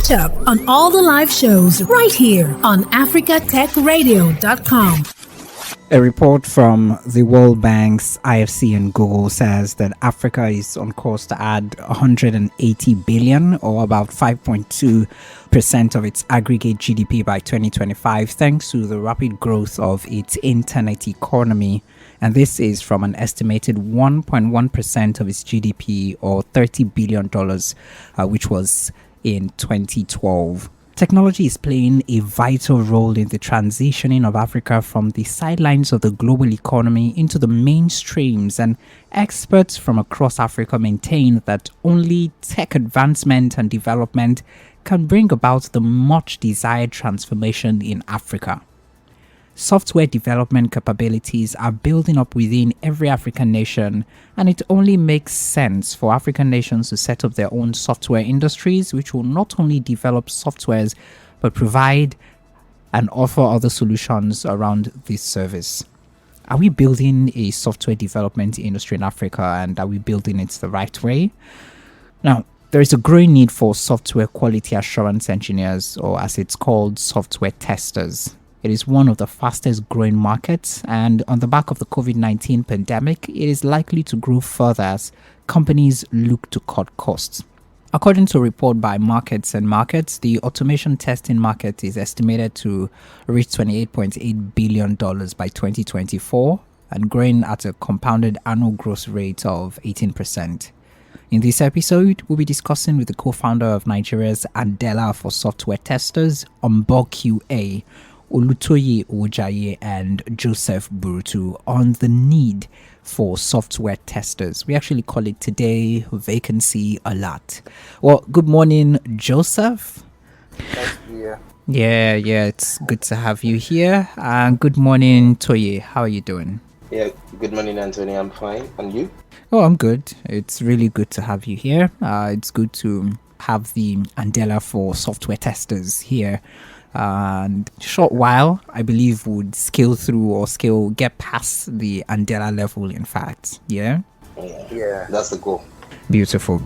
Catch up on all the live shows right here on africatechradio.com. A report from the World Bank's IFC and Google says that Africa is on course to add 180 billion, or about 5.2% of its aggregate GDP by 2025, thanks to the rapid growth of its internet economy. And this is from an estimated 1.1% of its GDP, or $30 billion, which was in 2012. Technology is playing a vital role in the transitioning of Africa from the sidelines of the global economy into the mainstreams, and experts from across Africa maintain that only tech advancement and development can bring about the much desired transformation in Africa. Software development capabilities are building up within every African nation, and it only makes sense for African nations to set up their own software industries, which will not only develop softwares but provide and offer other solutions around this service. Are we building a software development industry in Africa, and are we building it the right way? Now, there is a growing need for software quality assurance engineers, or as it's called, software testers. It is one of the fastest growing markets, and on the back of the COVID-19 pandemic, it is likely to grow further as companies look to cut costs. According to a report by Markets and Markets, the automation testing market is estimated to reach $28.8 billion by 2024 and growing at a compounded annual growth rate of 18%. In this episode, we'll be discussing with the co-founder of Nigeria's Andela for software testers, UnbugQA, Olutoye, Owojaye, and Joseph Burutu on the need for software testers. We actually call it today Vacancy a lot. Well, good morning, Joseph. Yeah, it's good to have you here. And good morning, Toye. How are you doing? Yeah, good morning, Anthony. I'm fine. And you? Oh, I'm good. It's really good to have you here. It's good to have the Andela for software testers here. And short while, I believe, would get past the Andela level, in fact. Yeah, that's the goal. Beautiful.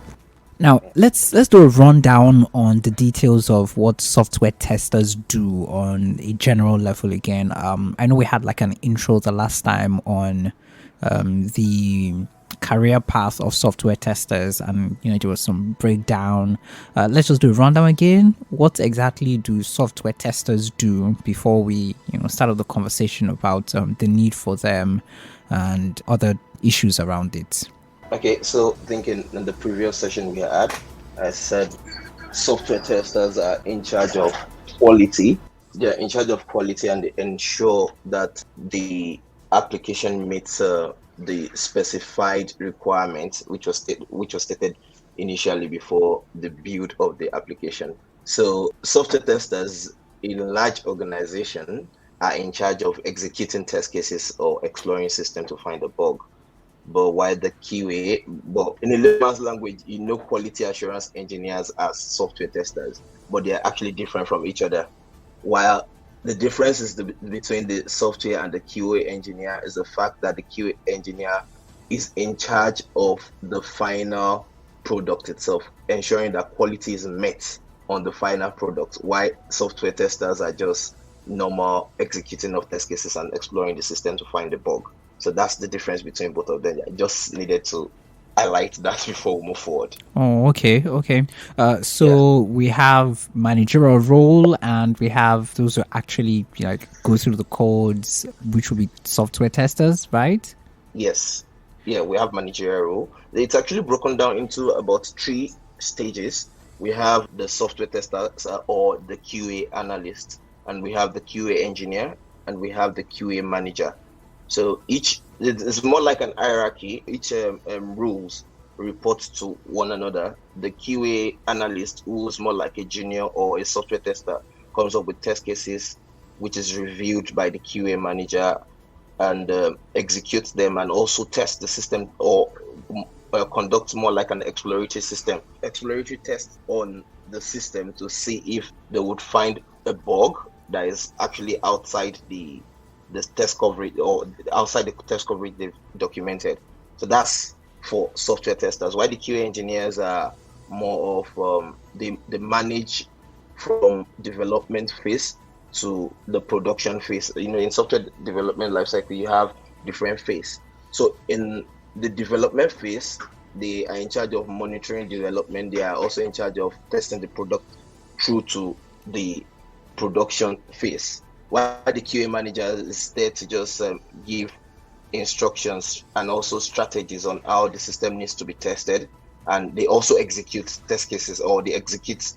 Now, let's do a rundown on the details of what software testers do on a general level again. I know we had like an intro the last time on the career path of software testers, and there was some breakdown. Let's just do a rundown again. What exactly do software testers do before we start the conversation about the need for them and other issues around it? Okay, so thinking in the previous session we had, I said software testers are in charge of quality. They're in charge of quality, and they ensure that the application meets the specified requirements, which was stated initially before the build of the application. So software testers in a large organization are in charge of executing test cases or exploring system to find a bug. But while the QA, in a layman's language, quality assurance engineers as software testers, but they are actually different from each other. While the difference is between the software and the QA engineer is the fact that the QA engineer is in charge of the final product itself, ensuring that quality is met on the final product, while software testers are just normal executing of test cases and exploring the system to find the bug. So that's the difference between both of them. I just needed to highlight that before we move forward. Oh, okay. We have managerial role, and we have those who actually go through the codes, which will be software testers, right? Yes. Yeah, we have managerial role. It's actually broken down into about 3 stages. We have the software testers or the QA analyst, and we have the QA engineer, and we have the QA manager. So it's more like an hierarchy. Each rules report to one another. The QA analyst, who is more like a junior or a software tester, comes up with test cases, which is reviewed by the QA manager and executes them, and also test the system or conducts more like an exploratory test on the system to see if they would find a bug that is actually outside the test coverage, or outside the test coverage they've documented. So that's for software testers. While the QA engineers are more of they manage from development phase to the production phase. In software development lifecycle, you have different phases. So in the development phase, they are in charge of monitoring development. They are also in charge of testing the product through to the production phase. While the QA manager is there to just give instructions and also strategies on how the system needs to be tested, and they also execute test cases, or they execute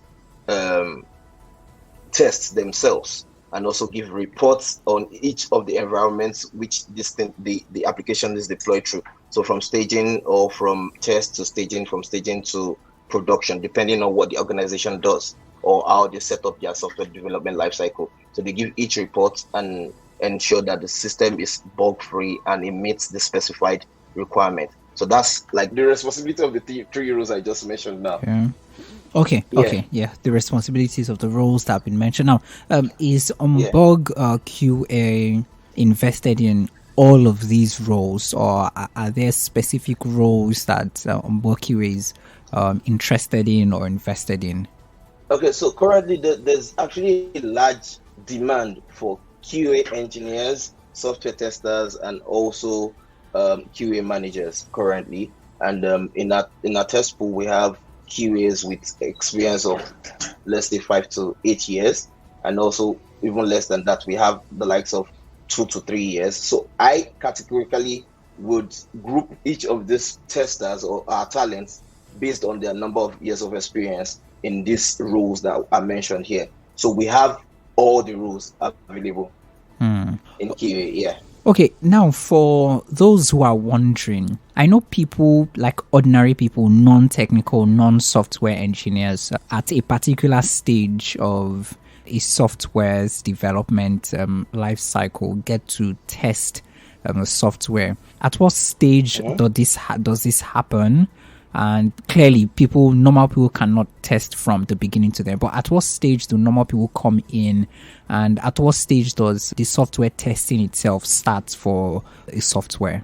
tests themselves, and also give reports on each of the environments which the application is deployed through. So from staging, or from test to staging, from staging to production, depending on what the organization does or how they set up their software development lifecycle. So they give each report and ensure that the system is bug free and it meets the specified requirement. So that's like the responsibility of the three roles I just mentioned now. Yeah. Okay. The responsibilities of the roles that have been mentioned. Now, is UnbugQA invested in all of these roles, or are there specific roles that UnbugQA is interested in or invested in? Okay, so currently there's actually a large demand for QA engineers, software testers, and also QA managers currently. And in our test pool, we have QAs with experience of, let's say, 5 to 8 years, and also even less than that, we have the likes of 2 to 3 years. So I categorically would group each of these testers or our talents based on their number of years of experience in these roles that are mentioned here. So we have all the roles available in QA. Yeah. Okay, now for those who are wondering, I know people, like ordinary people, non-technical, non-software engineers, at a particular stage of a software's development life cycle, get to test the software. At what stage does this happen? And clearly, normal people cannot test from the beginning to the end. But at what stage do normal people come in? And at what stage does the software testing itself start for a software?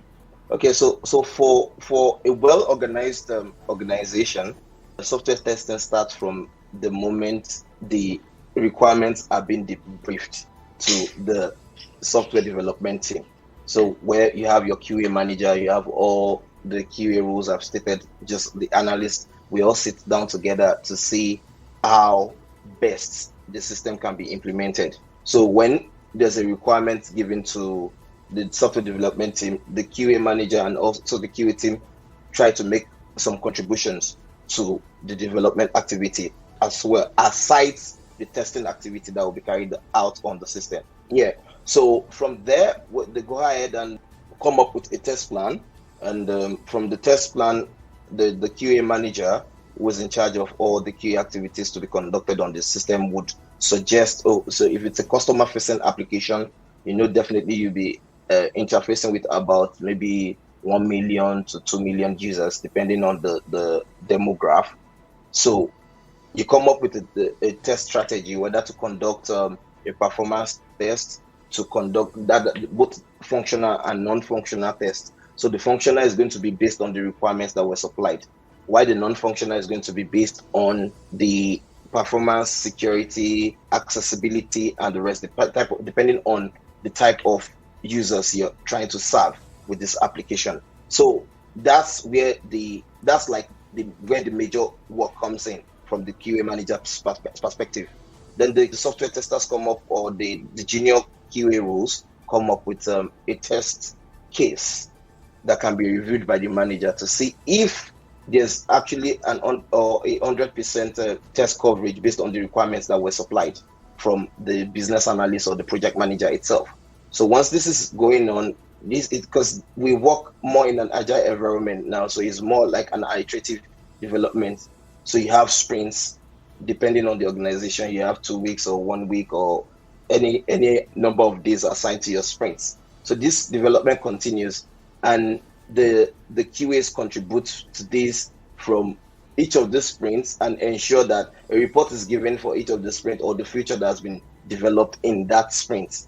Okay, so for a well-organized organization, software testing starts from the moment the requirements are being debriefed to the software development team. So where you have your QA manager, you have all the QA rules I've stated, just the analyst, we all sit down together to see how best the system can be implemented. So when there's a requirement given to the software development team, the QA manager and also the QA team try to make some contributions to the development activity, as well aside the testing activity that will be carried out on the system. Yeah. So from there, they go ahead and come up with a test plan. And from the test plan, the QA manager, who was in charge of all the QA activities to be conducted on the system, would suggest, so if it's a customer-facing application, definitely you'll be interfacing with about maybe 1 million to 2 million users, depending on the demographic. So you come up with a test strategy, whether to conduct a performance test, to conduct that both functional and non-functional tests. So the functional is going to be based on the requirements that were supplied, while the non-functional is going to be based on the performance, security, accessibility, and the rest, depending on the type of users you're trying to serve with this application. So that's where the major work comes in from the QA manager's perspective. Then the software testers come up, or the junior QA rules come up with a test case that can be reviewed by the manager to see if there's actually a 100% test coverage based on the requirements that were supplied from the business analyst or the project manager itself. So once this is going on, because we work more in an agile environment now, so it's more like an iterative development. So you have sprints, depending on the organization, you have 2 weeks or 1 week or any number of days assigned to your sprints. So this development continues, and the QAs contribute to this from each of the sprints and ensure that a report is given for each of the sprint or the feature that has been developed in that sprint,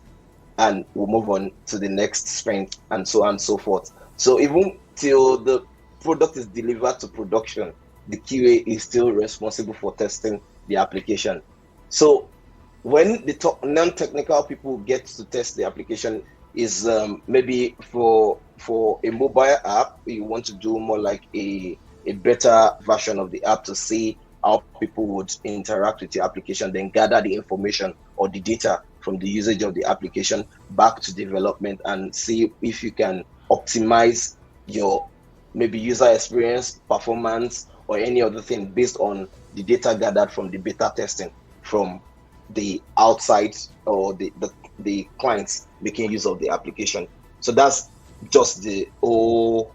and we'll move on to the next sprint, and so on and so forth. So even till the product is delivered to production, the QA is still responsible for testing the application. So when the non-technical people get to test the application is maybe for a mobile app, you want to do more like a better version of the app to see how people would interact with the application, then gather the information or the data from the usage of the application back to development and see if you can optimize your maybe user experience, performance, or any other thing based on the data gathered from the beta testing from the outside or the clients making use of the application. So that's just the whole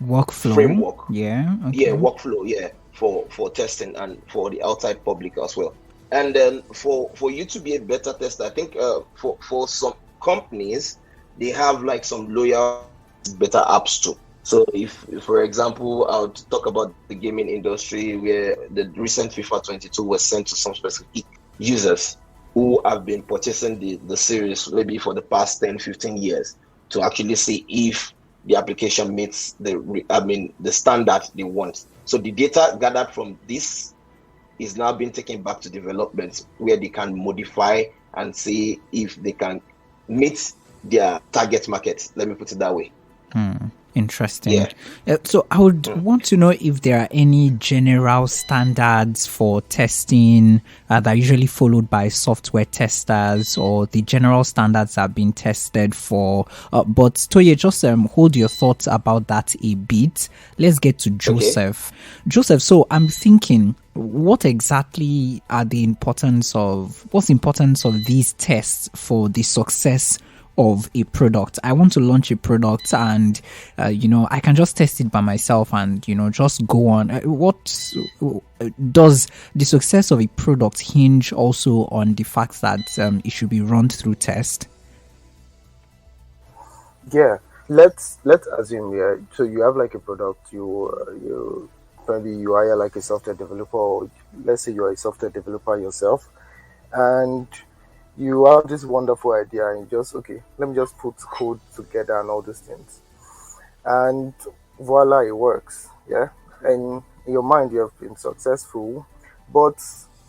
workflow framework. Yeah. Okay. Yeah, workflow. Yeah, for testing and for the outside public as well. And then for you to be a beta tester, I think for some companies they have like some loyal beta apps too. So if for example, I would talk about the gaming industry where the recent FIFA 22 was sent to some specific users who have been purchasing the series maybe for the past 10-15 years to actually see if the application meets the standard they want. So the data gathered from this is now being taken back to development where they can modify and see if they can meet their target market. Let me put it that way. Interesting. Yeah. So I would want to know if there are any general standards for testing that are usually followed by software testers, or the general standards that are being tested for. But Toye, just hold your thoughts about that a bit. Let's get to Joseph. Okay. Joseph, so I'm thinking, what's the importance of these tests for the success of a product? I want to launch a product and I can just test it by myself and just go on. What does the success of a product hinge also on the fact that it should be run through test? Yeah, let's assume so you have like a product, you maybe you hire like a software developer, or let's say you're a software developer yourself, and you have this wonderful idea and let me just put code together and all these things. And voila, it works. Yeah. And in your mind, you have been successful, but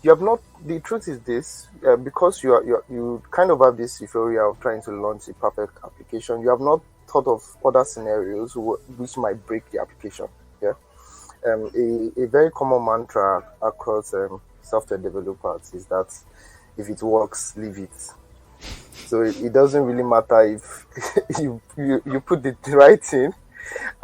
you have not, the truth is this, because you kind of have this euphoria of trying to launch a perfect application, you have not thought of other scenarios which might break the application. Yeah. A very common mantra across software developers is that if it works, leave it. So it doesn't really matter if you put the right thing,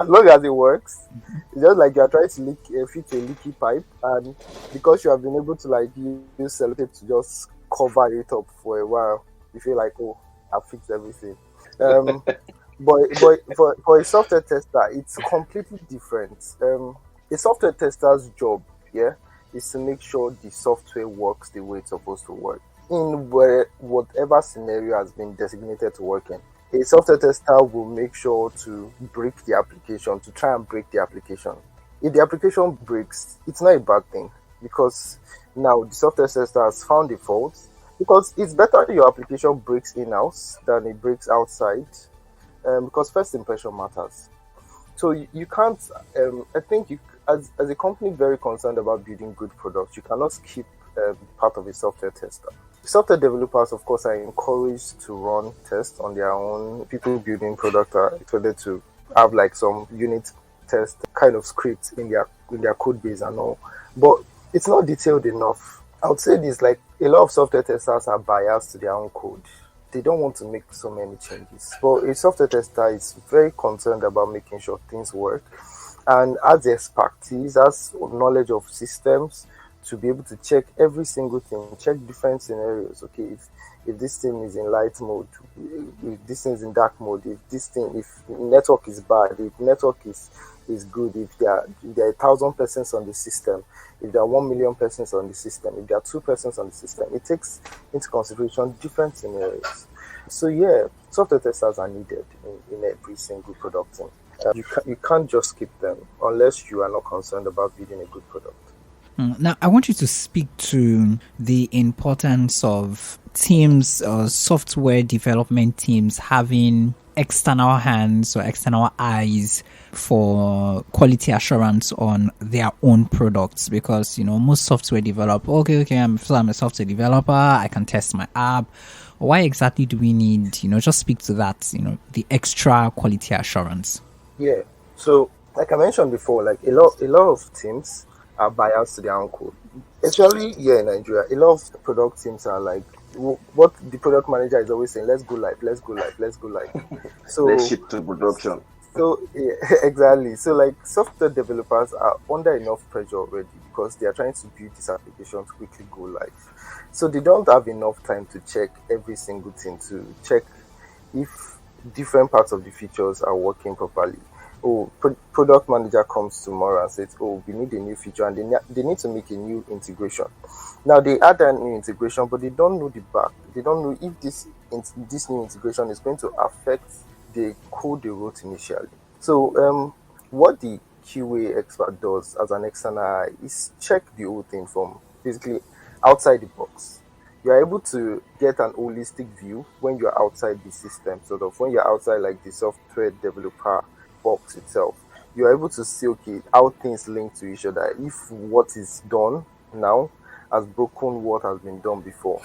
as long as it works. It's just like you're trying to fit a leaky pipe, and because you have been able to use sellotape to just cover it up for a while, you feel like, oh, I've fixed everything. But for a software tester, it's completely different. A software tester's job, is to make sure the software works the way it's supposed to work in whatever scenario has been designated to work in. A software tester will make sure to break the application, to try and break the application. If the application breaks, it's not a bad thing, because now the software tester has found the fault, because it's better your application breaks in-house than it breaks outside, because first impression matters. So you can't, I think as a company very concerned about building good products, you cannot skip part of a software tester. Software developers, of course, are encouraged to run tests on their own. People building product are expected to have some unit test kind of scripts in their code base and all. But it's not detailed enough. I would say this, a lot of software testers are biased to their own code. They don't want to make so many changes. But a software tester is very concerned about making sure things work, and has expertise, has knowledge of systems to be able to check every single thing, check different scenarios. Okay, if this thing is in light mode, if this thing is in dark mode, if network is bad, if network is good, if there are 1,000 persons on the system, if there are 1 million persons on the system, if there are 2 persons on the system, it takes into consideration different scenarios. So software testers are needed in every single product team. You can't just skip them unless you are not concerned about building a good product. Now, I want you to speak to the importance of teams, software development teams having external hands or external eyes for quality assurance on their own products, because most software developer, okay, I'm a software developer, I can test my app. Why exactly do we need, just speak to that, the extra quality assurance? Yeah. So, like I mentioned before, like a lot of teams are biased to their own code. Especially here in Nigeria, a lot of product teams are like what the product manager is always saying: let's go live, let's go live, let's go live. So Let's ship to production. So yeah, exactly. So like software developers are under enough pressure already because they are trying to build these applications quickly go live. So they don't have enough time to check every single thing, to check if different parts of the features are working properly. Oh, product manager comes tomorrow and says, "Oh, we need a new feature," and they need to make a new integration. Now they add that new integration, but they don't know the back. They don't know if this new integration is going to affect the code they wrote initially. So what the QA expert does as an external eye is check the whole thing from basically outside the box. You are able to get an holistic view when you're outside the system, sort of when you're outside like the software developer box itself. You're able to see, okay, how things link to each other, if what is done now has broken what has been done before.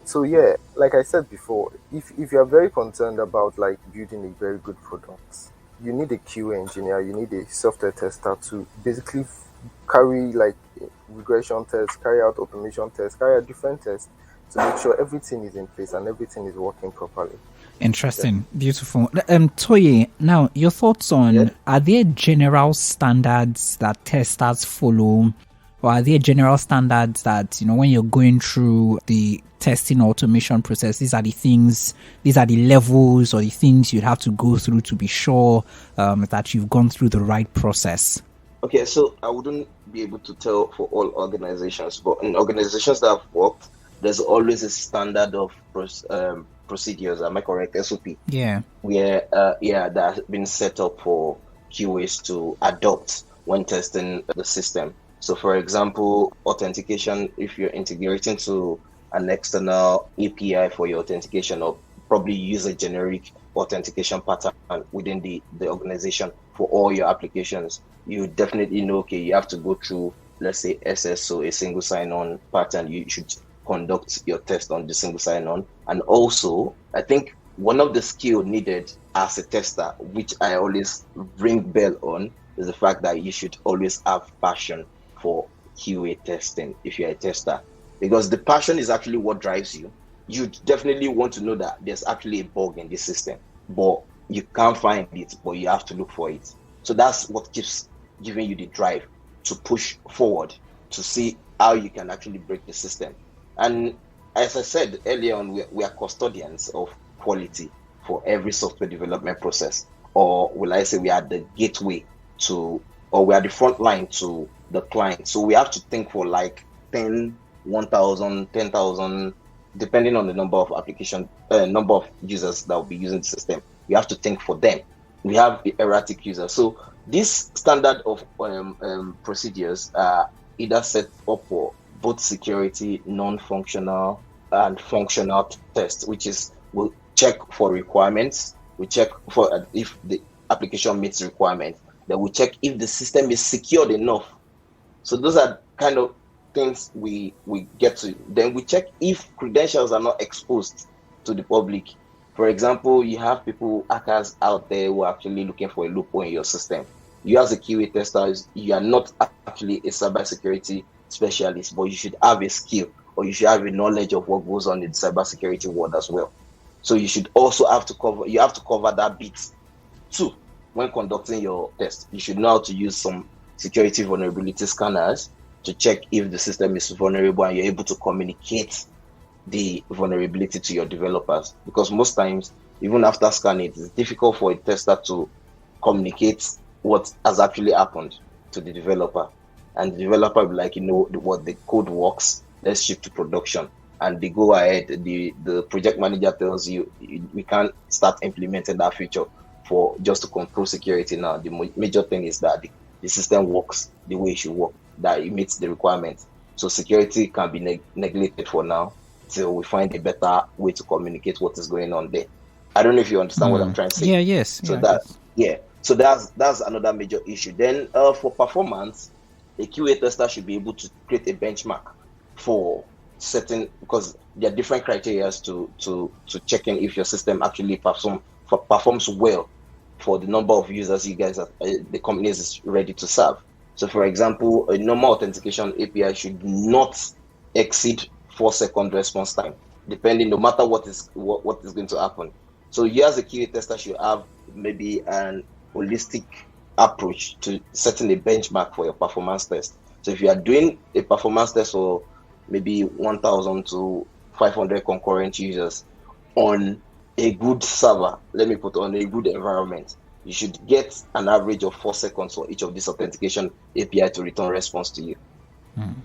So yeah, like I said before, if you are very concerned about like building a very good product, you need a QA engineer, you need a software tester to basically carry like regression tests, carry out automation tests, carry out different tests to make sure everything is in place and everything is working properly. Interesting. Yeah. Beautiful. Toye, now your thoughts on, are there general standards that testers follow, or are there general standards that, when you're going through the testing automation process, these are the levels or the things you'd have to go through to be sure that you've gone through the right process? Okay, so I wouldn't be able to tell for all organizations, but in organizations that I've worked, there's always a standard of procedures, am I correct? SOP. Yeah. Where that has been set up for QAs to adopt when testing the system. So for example, authentication, if you're integrating to an external API for your authentication, or probably use a generic authentication pattern within the organization for all your applications, you definitely know, okay, you have to go through, let's say SSO, a single sign-on pattern. You should conduct your test on the single sign-on. And also, I think one of the skills needed as a tester, which I always ring bell on, is the fact that you should always have passion for QA testing if you're a tester, because the passion is actually what drives you. You definitely want to know that there's actually a bug in the system, but you can't find it, but you have to look for it. So that's what keeps giving you the drive to push forward to see how you can actually break the system. And as I said earlier on, we are custodians of quality for every software development process, or will I say we are the gateway to, or we are the front line to the client. So we have to think for like 10, 1,000, 10,000, depending on the number of number of users that will be using the system. We have to think for them. We have the erratic users. So this standard of procedures are either set up for both security, non-functional, and functional tests, which is we'll check for requirements. We check for if the application meets requirements. Then we check if the system is secured enough. So those are kind of things we get to. Then we check if credentials are not exposed to the public. For example, you have hackers out there who are actually looking for a loophole in your system. You as a QA tester, you are not actually a cybersecurity specialist, but you should have a skill, or you should have a knowledge of what goes on in the cybersecurity world as well. So you should also have to cover that bit too when conducting your test. You should know how to use some security vulnerability scanners to check if the system is vulnerable, and you're able to communicate the vulnerability to your developers, because most times, even after scanning, it's difficult for a tester to communicate what has actually happened to the developer. And the developer will be like, what, the code works, let's ship to production. And they go ahead, the project manager tells you, we can't start implementing that feature for just to control security now. The major thing is that the system works the way it should work. that it meets the requirement. So security can be neglected for now till we find a better way to communicate what is going on there. I don't know if you understand what I'm trying to say. Yeah, yes. So Yeah, so that's another major issue. Then for performance, a QA tester should be able to create a benchmark for certain, because there are different criteria to checking if your system actually performs well for the number of users you guys the company is ready to serve. So for example, a normal authentication API should not exceed 4-second response time, depending, no matter what is going to happen. So you as a QA tester should have maybe an holistic approach to setting a benchmark for your performance test. So if you are doing a performance test for maybe 1,000 to 500 concurrent users on a good server, let me put on a good environment, you should get an average of 4 seconds for each of these authentication API to return response to you.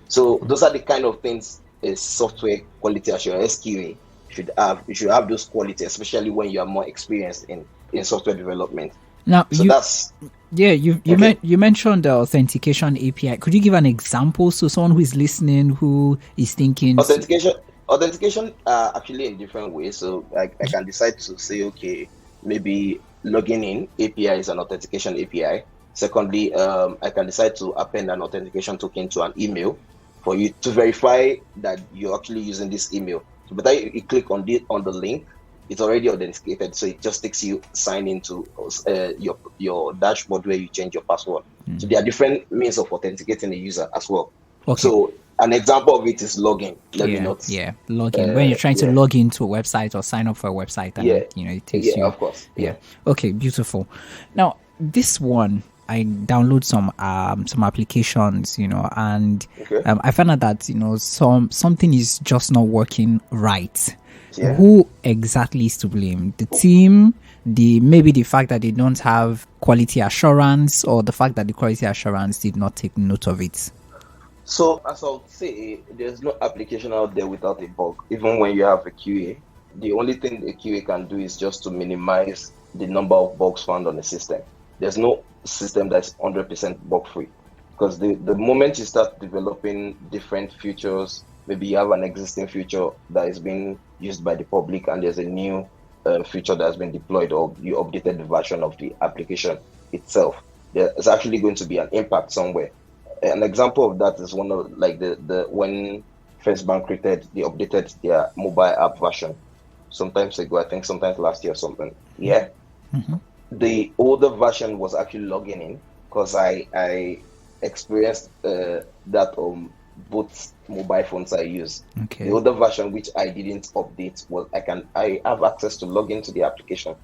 So those are the kind of things a software quality assurance SQA should have. You should have those qualities, especially when you are more experienced in software development. Now, so you mentioned the authentication API. Could you give an example so someone who is listening, who is thinking authentication actually in different ways. So I can decide to say, okay, maybe logging in API is an authentication API. Secondly, I can decide to append an authentication token to an email for you to verify that you're actually using this email. So by the time you click on the link, it's already authenticated, so it just takes you sign into your dashboard where you change your password. So there are different means of authenticating a user as well. Okay. So an example of it is login. Login. When you're trying to log into a website or sign up for a website, and it takes you. Of course. Yeah. Okay, beautiful. Now this one, I download some applications, and I found out that something is just not working right. Yeah. Who exactly is to blame? The team, maybe the fact that they don't have quality assurance, or the fact that the quality assurance did not take note of it? So as I would say, there's no application out there without a bug. Even when you have a QA, the only thing the QA can do is just to minimize the number of bugs found on the system. There's no system that's 100% bug free, because the moment you start developing different features, maybe you have an existing feature that is being used by the public and there's a new feature that has been deployed, or you updated the version of the application itself, there's actually going to be an impact somewhere. An example of that is one of when First Bank they updated their mobile app version sometimes ago, I think sometimes last year or something. Yeah. Mm-hmm. The older version was actually logging in, because I experienced that on both mobile phones I use. Okay. The older version, which I didn't update, was I have access to log into the application,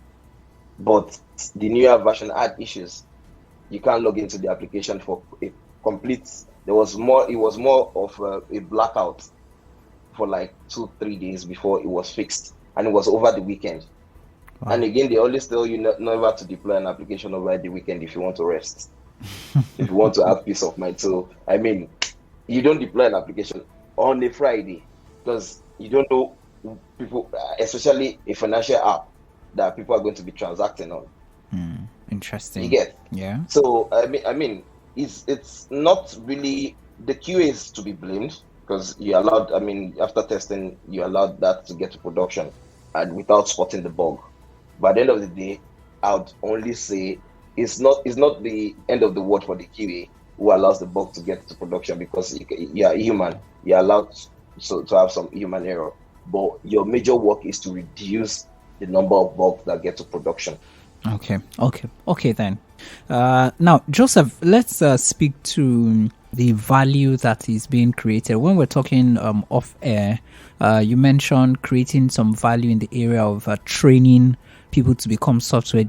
but the newer version had issues. You can't log into the application for a complete. It was more of a blackout for like 2-3 days before it was fixed, and it was over the weekend. Wow. And again, they always tell you never to deploy an application over the weekend if you want to rest, if you want to have peace of mind. So I mean, you don't deploy an application on a Friday, because you don't know people, especially a financial app that people are going to be transacting on. Interesting. You get? Yeah. So I mean, it's not really the QA is to be blamed, because you allowed. I mean, after testing, you allowed that to get to production, and without spotting the bug. But at the end of the day, I would only say it's not the end of the world for the QA who allows the bug to get to production, because you are human. You're allowed to have some human error. But your major work is to reduce the number of bugs that get to production. Okay then. Now, Joseph, let's speak to the value that is being created. When we're talking off air, you mentioned creating some value in the area of training people to become software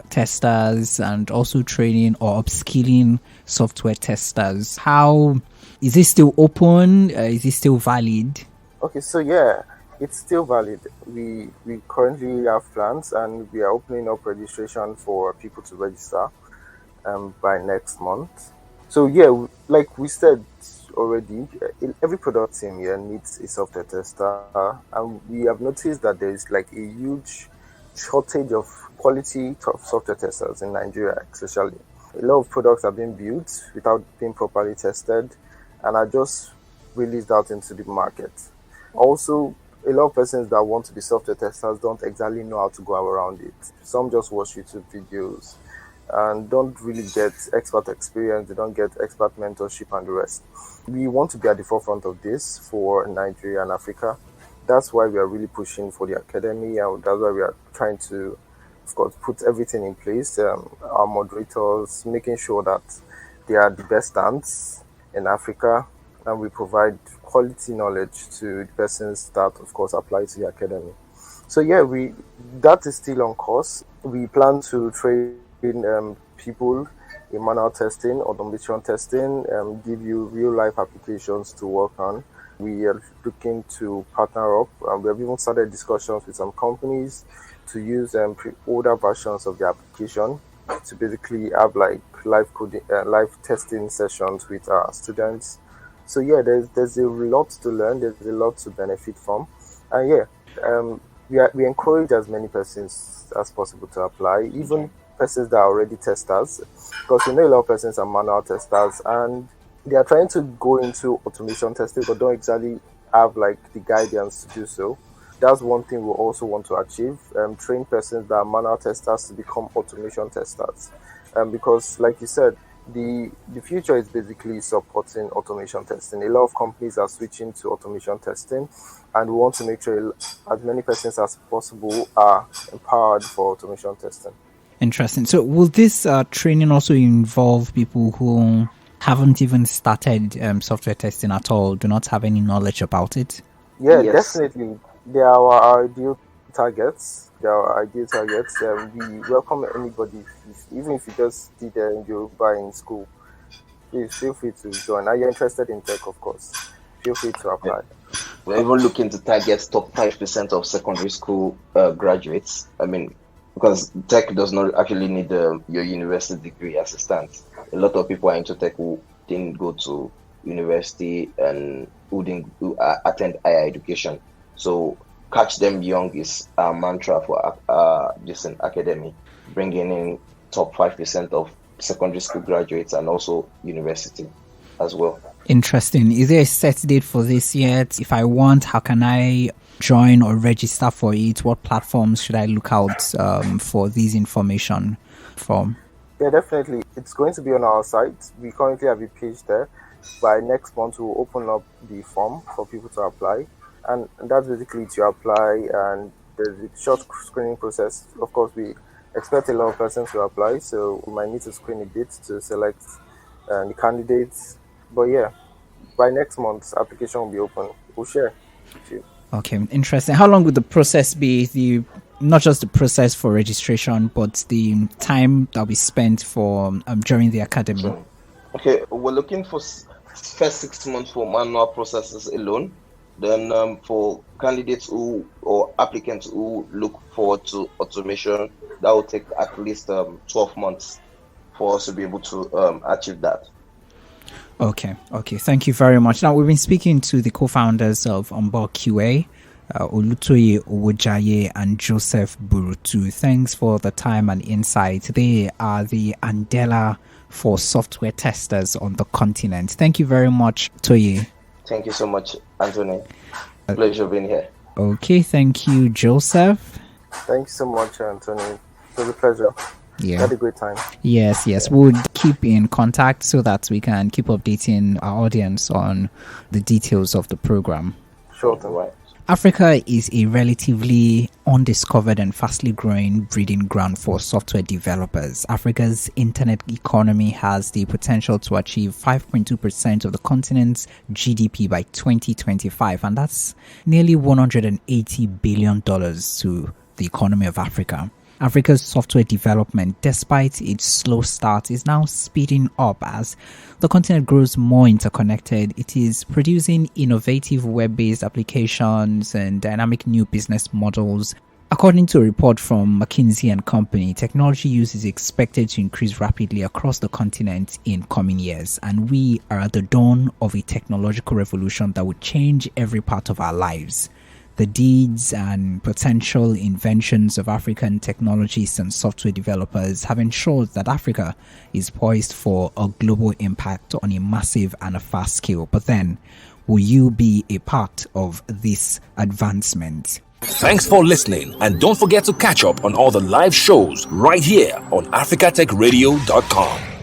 testers, and also training or upskilling software testers. How is it still open? Is it still valid? Okay, so yeah, it's still valid. We currently have plans, and we are opening up registration for people to register by next month. So yeah, like we said already, every product team here needs a software tester, and we have noticed that there is like a huge shortage of quality software testers in Nigeria, especially. A lot of products are being built without being properly tested, and are just released out into the market. Also, a lot of persons that want to be software testers don't exactly know how to go around it. Some just watch YouTube videos and don't really get expert experience, they don't get expert mentorship and the rest. We want to be at the forefront of this for Nigeria and Africa. That's why we are really pushing for the academy, and that's why we are trying to, of course, put everything in place. Our moderators, making sure that they are the best stands in Africa, and we provide quality knowledge to the persons that, of course, apply to the academy. So yeah, that is still on course. We plan to train people in manual testing, automation testing, give you real life applications to work on. We are looking to partner up, and we have even started discussions with some companies to use older versions of the application to basically have like live coding, live testing sessions with our students. So yeah, there's a lot to learn. There's a lot to benefit from, and yeah, we encourage as many persons as possible to apply, even persons that are already testers, because we know a lot of persons are manual testers and they are trying to go into automation testing but don't exactly have like the guidance to do so. That's one thing we also want to achieve, train persons that are manual testers to become automation testers, because like you said, the future is basically supporting automation testing. A lot of companies are switching to automation testing, and we want to make sure as many persons as possible are empowered for automation testing. Interesting. So will this training also involve people who haven't even started software testing at all, do not have any knowledge about it? Yeah, yes. Definitely. They are our ideal targets. We welcome anybody, even if you just did Yoruba in school. Please feel free to join. Are you interested in tech, of course? Feel free to apply. We're even looking to target top 5% of secondary school graduates. I mean, because tech does not actually need your university degree as it stands. A lot of people are into tech who didn't go to university and who didn't attend higher education. So catch them young is our mantra for this academy, bringing in top 5% of secondary school graduates and also university as well. Interesting. Is there a set date for this yet? If I want, how can I join or register for it? What platforms should I look out for this information from? Yeah, definitely. It's going to be on our site. We currently have a page there. By next month, we'll open up the form for people to apply. And that's basically to apply, and there's a short screening process. Of course, we expect a lot of persons to apply, so we might need to screen a bit to select the candidates. But yeah, by next month, application will be open. We'll share with you. Okay, interesting. How long would the process be? Not just the process for registration, but the time that we spent for during the academy? Okay, we're looking for first 6 months for manual processes alone. Then for candidates or applicants who look forward to automation, that will take at least 12 months for us to be able to achieve that. Okay. Thank you very much. Now, we've been speaking to the co-founders of UnbugQA, Olutoye, Owojaye, and Joseph Burutu. Thanks for the time and insight. They are the Andela for software testers on the continent. Thank you very much, Toye. Thank you so much, Anthony. Pleasure being here. Okay, thank you, Joseph. Thanks so much, Anthony. It was a pleasure. Yeah. Had a great time. Yes. We'll keep in contact so that we can keep updating our audience on the details of the program. Sure thing. Right. Africa is a relatively undiscovered and fastly growing breeding ground for software developers. Africa's internet economy has the potential to achieve 5.2% of the continent's GDP by 2025, and that's nearly $180 billion to the economy of Africa. Africa's software development, despite its slow start, is now speeding up as the continent grows more interconnected. It is producing innovative web-based applications and dynamic new business models. According to a report from McKinsey & Company, technology use is expected to increase rapidly across the continent in coming years, and we are at the dawn of a technological revolution that would change every part of our lives. The deeds and potential inventions of African technologists and software developers have ensured that Africa is poised for a global impact on a massive and a fast scale. But then, will you be a part of this advancement? Thanks for listening, and don't forget to catch up on all the live shows right here on africatechradio.com.